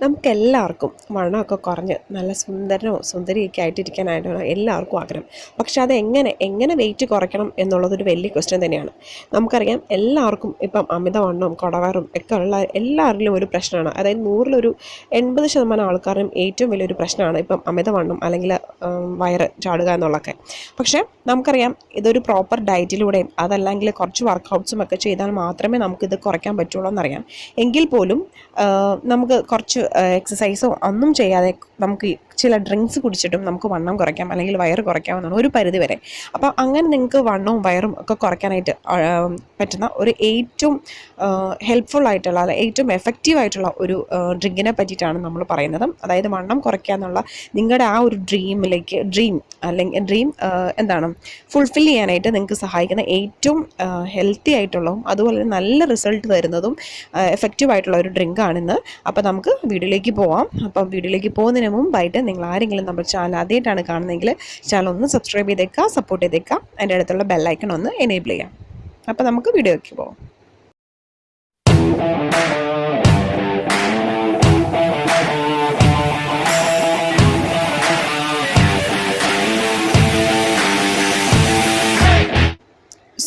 നമുക്കെല്ലാവർക്കും വണ്ണമൊക്കെ കുറഞ്ഞ് നല്ല സുന്ദരിയൊക്കെ ആയിട്ടിരിക്കാനായിട്ടാണ് എല്ലാവർക്കും ആഗ്രഹം. പക്ഷെ എങ്ങനെ വെയിറ്റ് കുറയ്ക്കണം എന്നുള്ളതൊരു വലിയ ക്വസ്റ്റ്യൻ തന്നെയാണ്. നമുക്കറിയാം എല്ലാവർക്കും ഇപ്പം അമിതവണ്ണവും കുടവയറും ഒക്കെ ഉള്ള എല്ലാവരിലും ഒരു പ്രശ്നമാണ്. അതായത് 100-ൽ 80% ആൾക്കാരും ഏറ്റവും വലിയൊരു പ്രശ്നമാണ് ഇപ്പം അമിതവണ്ണം അല്ലെങ്കിൽ വയറ് ചാടുക എന്നുള്ളതൊക്കെ. പക്ഷേ നമുക്കറിയാം ഇതൊരു പ്രോപ്പർ ഡയറ്റിലൂടെയും അതല്ലെങ്കിൽ കുറച്ച് വർക്കൗട്ട്സും ഒക്കെ ചെയ്താൽ മാത്രമേ നമുക്കിത് കുറയ്ക്കാൻ പറ്റുള്ളൂ എന്നറിയാം. എങ്കിൽ പോലും നമുക്ക് കുറച്ച് എക്സസൈസോ ഒന്നും ചെയ്യാതെ നമുക്ക് ചില ഡ്രിങ്ക്സ് കുടിച്ചിട്ടും നമുക്ക് വണ്ണം കുറയ്ക്കാം അല്ലെങ്കിൽ വയറ് കുറയ്ക്കാവുന്നതാണ് ഒരു പരിധി വരെ. അപ്പോൾ അങ്ങനെ നിങ്ങൾക്ക് വണ്ണവും വയറും ഒക്കെ കുറയ്ക്കാനായിട്ട് പറ്റുന്ന ഒരു ഏറ്റവും ഹെൽപ്ഫുൾ ആയിട്ടുള്ള ഏറ്റവും എഫക്റ്റീവ് ആയിട്ടുള്ള ഒരു ഡ്രിങ്കിനെ പറ്റിയിട്ടാണ് നമ്മൾ പറയുന്നത്. അതായത് വണ്ണം കുറയ്ക്കുക എന്നുള്ള നിങ്ങളുടെ ആ ഒരു ഡ്രീം ഫുൾഫിൽ ചെയ്യാനായിട്ട് നിങ്ങൾക്ക് സഹായിക്കുന്ന ഏറ്റവും ഹെൽത്തി ആയിട്ടുള്ളതും അതുപോലെ നല്ല റിസൾട്ട് തരുന്നതും എഫക്റ്റീവ് ആയിട്ടുള്ള ഒരു ഡ്രിങ്കാണിന്ന്. അപ്പോൾ നമുക്ക് വീഡിയോയിലേക്ക് പോവാം. അപ്പം വീഡിയോയിലേക്ക് പോകുന്നതിന് മുമ്പായിട്ട് നിങ്ങൾ ആരെങ്കിലും നമ്മുടെ ചാനൽ ആദ്യമായിട്ടാണ് കാണുന്നതെങ്കിൽ ചാനൽ ഒന്ന് സബ്സ്ക്രൈബ് ചെയ്തേക്കുക, സപ്പോർട്ട് ചെയ്തേക്കുക, അതിൻ്റെ അടുത്തുള്ള ബെല്ലൈക്കൺ ഒന്ന് എനേബിൾ ചെയ്യാം. അപ്പോൾ നമുക്ക് വീഡിയോയ്ക്ക് പോകാം.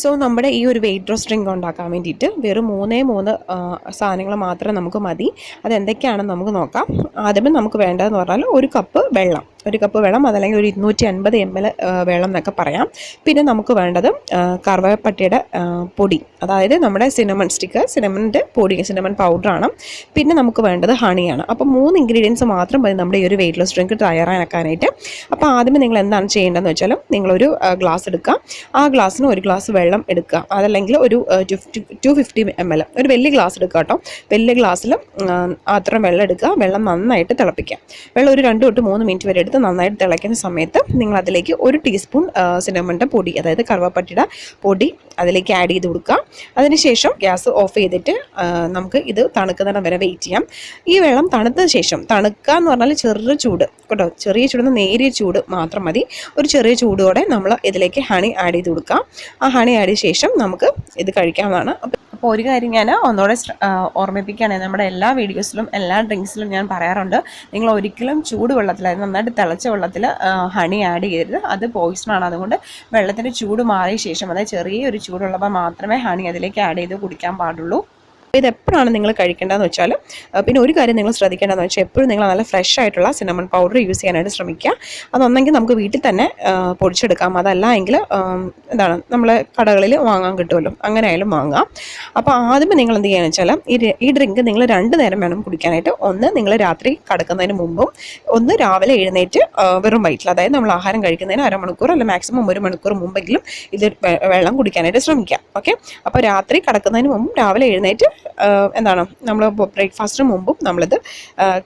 സോ നമ്മുടെ ഈ ഒരു വെയിറ്റ് ലോസ് ഡ്രിങ്ക് ഉണ്ടാക്കാൻ വേണ്ടിയിട്ട് വെറും 3 സാധനങ്ങൾ മാത്രം നമുക്ക് മതി. അതെന്തൊക്കെയാണെന്ന് നമുക്ക് നോക്കാം. ആദ്യമേ നമുക്ക് വേണ്ടതെന്ന് പറഞ്ഞാൽ ഒരു കപ്പ് വെള്ളം അതല്ലെങ്കിൽ ഒരു 250 ml വെള്ളം എന്നൊക്കെ പറയാം. പിന്നെ നമുക്ക് വേണ്ടത് കറുവപ്പട്ടയുടെ പൊടി, അതായത് നമ്മുടെ സിനമണിൻ്റെ പൊടി, സിനമൺ പൗഡറാണ്. പിന്നെ നമുക്ക് വേണ്ടത് ഹണിയാണ്. അപ്പോൾ 3 ഇൻഗ്രീഡിയൻസ് മാത്രം മതി നമ്മുടെ ഈ ഒരു വെയിറ്റ് ലോസ് ഡ്രിങ്ക് തയ്യാറാക്കാനായിട്ട്. അപ്പോൾ ആദ്യമേ നിങ്ങൾ എന്താണ് ചെയ്യേണ്ടതെന്ന് വെച്ചാൽ നിങ്ങളൊരു ഗ്ലാസ് എടുക്കുക. ആ ഗ്ലാസ്സിന് ഒരു ഗ്ലാസ് വെള്ളം എടുക്കുക, അതല്ലെങ്കിൽ ഒരു 250 ml ഒരു വലിയ ഗ്ലാസ് എടുക്കുക കേട്ടോ. വലിയ ഗ്ലാസ്സിൽ അത്രയും വെള്ളം എടുക്കുക. വെള്ളം നന്നായിട്ട് തിളപ്പിക്കുക. വെള്ളം ഒരു 2 to 3 മിനിറ്റ് വരെ നന്നായിട്ട് തിളയ്ക്കുന്ന സമയത്ത് നിങ്ങൾ അതിലേക്ക് 1 ടീസ്പൂൺ സിനമണിൻ്റെ പൊടി, അതായത് കറുവപ്പട്ടയുടെ പൊടി അതിലേക്ക് ആഡ് ചെയ്ത് കൊടുക്കുക. അതിനുശേഷം ഗ്യാസ് ഓഫ് ചെയ്തിട്ട് നമുക്ക് ഇത് തണുക്കുന്നതിന് വരെ വെയിറ്റ് ചെയ്യാം. ഈ വെള്ളം തണുത്തതിന് ശേഷം, തണുക്കുക എന്ന് പറഞ്ഞാൽ ചെറിയ ചൂട് കേട്ടോ, ചെറിയ ചൂട്, നേരിയ ചൂട് മാത്രം മതി. ഒരു ചെറിയ ചൂടോടെ നമ്മൾ ഇതിലേക്ക് ഹണി ആഡ് ചെയ്ത് കൊടുക്കുക. ആ ഹണി ആഡ് ചെയ്ത ശേഷം നമുക്ക് ഇത് കഴിക്കാവുന്നതാണ്. അപ്പോൾ ഒരു കാര്യം ഞാൻ ഒന്നുകൂടെ ഓർമ്മിപ്പിക്കുകയാണെങ്കിൽ നമ്മുടെ എല്ലാ വീഡിയോസിലും എല്ലാ ഡ്രിങ്ക്സിലും ഞാൻ പറയാറുണ്ട്, നിങ്ങൾ ഒരിക്കലും ചൂടുവെള്ളത്തിൽ, അതായത് നന്നായിട്ട് തിളച്ച വെള്ളത്തിൽ ഹണി ആഡ് ചെയ്യരുത്. അത് പോയിസണാണ്. അതുകൊണ്ട് വെള്ളത്തിൻ്റെ ചൂട് മാറിയ ശേഷം, അതായത് ചെറിയൊരു ചൂടുള്ളപ്പോൾ മാത്രമേ ഹണി അതിലേക്ക് ആഡ് ചെയ്ത് കുടിക്കാൻ പാടുള്ളൂ. ഇതെപ്പോഴാണ് നിങ്ങൾ കഴിക്കേണ്ടതെന്ന് വെച്ചാൽ, പിന്നെ ഒരു കാര്യം നിങ്ങൾ ശ്രദ്ധിക്കേണ്ടതെന്ന് വെച്ചാൽ എപ്പോഴും നിങ്ങൾ നല്ല ഫ്രഷ് ആയിട്ടുള്ള സിനമൺ പൗഡർ യൂസ് ചെയ്യാനായിട്ട് ശ്രമിക്കുക. അതൊന്നെങ്കിൽ നമുക്ക് വീട്ടിൽ തന്നെ പൊടിച്ചെടുക്കാം, അതല്ല എങ്കിൽ നമ്മൾ കടകളിൽ വാങ്ങാൻ കിട്ടുമല്ലോ, അങ്ങനെ ആയാലും വാങ്ങാം. അപ്പോൾ ആദ്യമേ നിങ്ങൾ എന്ത് ചെയ്യുകയെന്ന് വെച്ചാൽ ഈ ഡ്രിങ്ക് നിങ്ങൾ 2 നേരം വേണം കുടിക്കാനായിട്ട്. ഒന്ന് നിങ്ങൾ രാത്രി കിടക്കുന്നതിന് മുമ്പും, ഒന്ന് രാവിലെ എഴുന്നേറ്റ് വെറും വയറ്റിൽ, അതായത് നമ്മൾ ആഹാരം കഴിക്കുന്നതിന് അരമണിക്കൂർ അല്ല മാക്സിമം 1 മണിക്കൂർ മുമ്പെങ്കിലും ഇത് വെള്ളം കുടിക്കാനായിട്ട് ശ്രമിക്കാം. ഓക്കെ. അപ്പോൾ രാത്രി കിടക്കുന്നതിന് മുമ്പും രാവിലെ എഴുന്നേറ്റ് നമ്മൾ ബ്രേക്ക്ഫാസ്റ്റിന് മുമ്പും നമ്മളിത്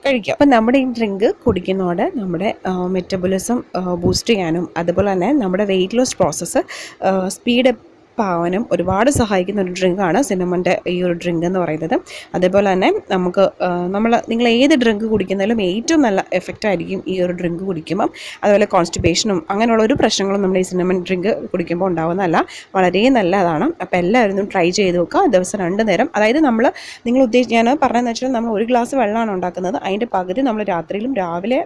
കഴിക്കുക. അപ്പം നമ്മുടെ ഈ ഡ്രിങ്ക് കുടിക്കുന്നതോടെ നമ്മുടെ മെറ്റബോളിസം ബൂസ്റ്റ് ചെയ്യാനും അതുപോലെ തന്നെ നമ്മുടെ വെയിറ്റ് ലോസ് പ്രോസസ്സ് സ്പീഡപ്പ് ആവാനും ഒരുപാട് സഹായിക്കുന്ന ഒരു ഡ്രിങ്കാണ് സിനമണിൻ്റെ ഈ ഒരു ഡ്രിങ്ക് എന്ന് പറയുന്നത്. അതേപോലെ തന്നെ നമുക്ക് നിങ്ങൾ ഏത് ഡ്രിങ്ക് കുടിക്കുന്നതിലും ഏറ്റവും നല്ല എഫക്റ്റ് ആയിരിക്കും ഈ ഒരു ഡ്രിങ്ക് കുടിക്കുമ്പം. അതുപോലെ കോൺസ്റ്റിപ്പേഷനും അങ്ങനെയുള്ള ഒരു പ്രശ്നങ്ങളും നമ്മൾ ഈ സിനമൺ ഡ്രിങ്ക് കുടിക്കുമ്പോൾ ഉണ്ടാകുന്നതല്ല, വളരെ നല്ലതാണ്. അപ്പോൾ എല്ലാവരും ട്രൈ ചെയ്ത് നോക്കുക. ദിവസം 2 നേരം, അതായത് നിങ്ങൾ ഞാൻ പറഞ്ഞതെന്ന് വെച്ചാൽ നമ്മൾ ഒരു ഗ്ലാസ് വെള്ളമാണ് ഉണ്ടാക്കുന്നത്, അതിൻ്റെ പകുതി നമ്മൾ രാത്രിയിലും രാവിലെ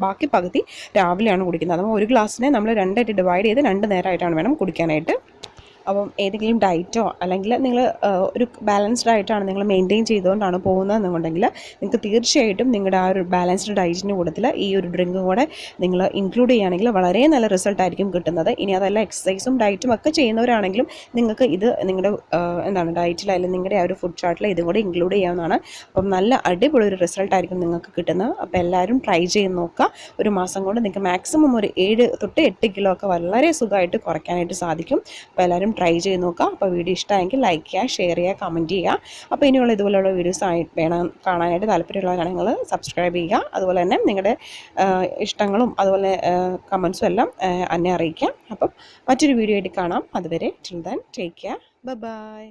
ബാക്കി പകുതി രാവിലെയാണ് കുടിക്കുന്നത്. അപ്പോൾ ഒരു ഗ്ലാസ്സിനെ നമ്മൾ 2 ആയിട്ട് ഡിവൈഡ് ചെയ്ത് 2 നേരമായിട്ടാണ് വേണം കുടിക്കാനായിട്ട്. അപ്പം ഏതെങ്കിലും ഡയറ്റോ അല്ലെങ്കിൽ നിങ്ങൾ ഒരു ബാലൻസ്ഡ് ഡയറ്റാണ് നിങ്ങൾ മെയിൻറ്റെയിൻ ചെയ്തുകൊണ്ടാണ് പോകുന്നതെന്നുണ്ടെങ്കിൽ നിങ്ങൾക്ക് തീർച്ചയായിട്ടും നിങ്ങളുടെ ആ ഒരു ബാലൻസ്ഡ് ഡയറ്റിൻ്റെ കൂട്ടത്തിൽ ഈ ഒരു ഡ്രിങ്കും കൂടെ നിങ്ങൾ ഇൻക്ലൂഡ് ചെയ്യുകയാണെങ്കിൽ വളരെ നല്ല റിസൾട്ടായിരിക്കും കിട്ടുന്നത്. ഇനി അതല്ല എക്സസൈസും ഡയറ്റും ഒക്കെ ചെയ്യുന്നവരാണെങ്കിലും നിങ്ങൾക്ക് ഇത് നിങ്ങളുടെ ഡയറ്റിൽ അല്ലെങ്കിൽ നിങ്ങളുടെ ആ ഒരു ഫുഡ് ചാർട്ടിൽ ഇതും കൂടെ ഇൻക്ലൂഡ് ചെയ്യാവുന്നതാണ്. അപ്പം നല്ല അടിപൊളി ഒരു റിസൾട്ടായിരിക്കും നിങ്ങൾക്ക് കിട്ടുന്നത്. അപ്പോൾ എല്ലാവരും ട്രൈ ചെയ്ത് നോക്കുക. ഒരു മാസം കൊണ്ട് നിങ്ങൾക്ക് മാക്സിമം ഒരു 7 to 8 കിലോ ഒക്കെ വളരെ സുഖമായിട്ട് കുറയ്ക്കാനായിട്ട് സാധിക്കും. അപ്പോൾ എല്ലാവരും ട്രൈ ചെയ്ത് നോക്കുക. അപ്പോൾ വീഡിയോ ഇഷ്ടമായെങ്കിൽ ലൈക്ക് ചെയ്യുക, ഷെയർ ചെയ്യുക, കമൻറ്റ് ചെയ്യുക. അപ്പോൾ ഇനിയുള്ള ഇതുപോലെയുള്ള വീഡിയോസ് കാണാനായിട്ട് താല്പര്യമുള്ളവരാണ് നിങ്ങൾ സബ്സ്ക്രൈബ് ചെയ്യുക. അതുപോലെ തന്നെ നിങ്ങളുടെ ഇഷ്ടങ്ങളും അതുപോലെ കമൻസും എല്ലാം എന്നെ അറിയിക്കാം. അപ്പം മറ്റൊരു വീഡിയോ ആയിട്ട് കാണാം. അതുവരെ till then take care, bye bye.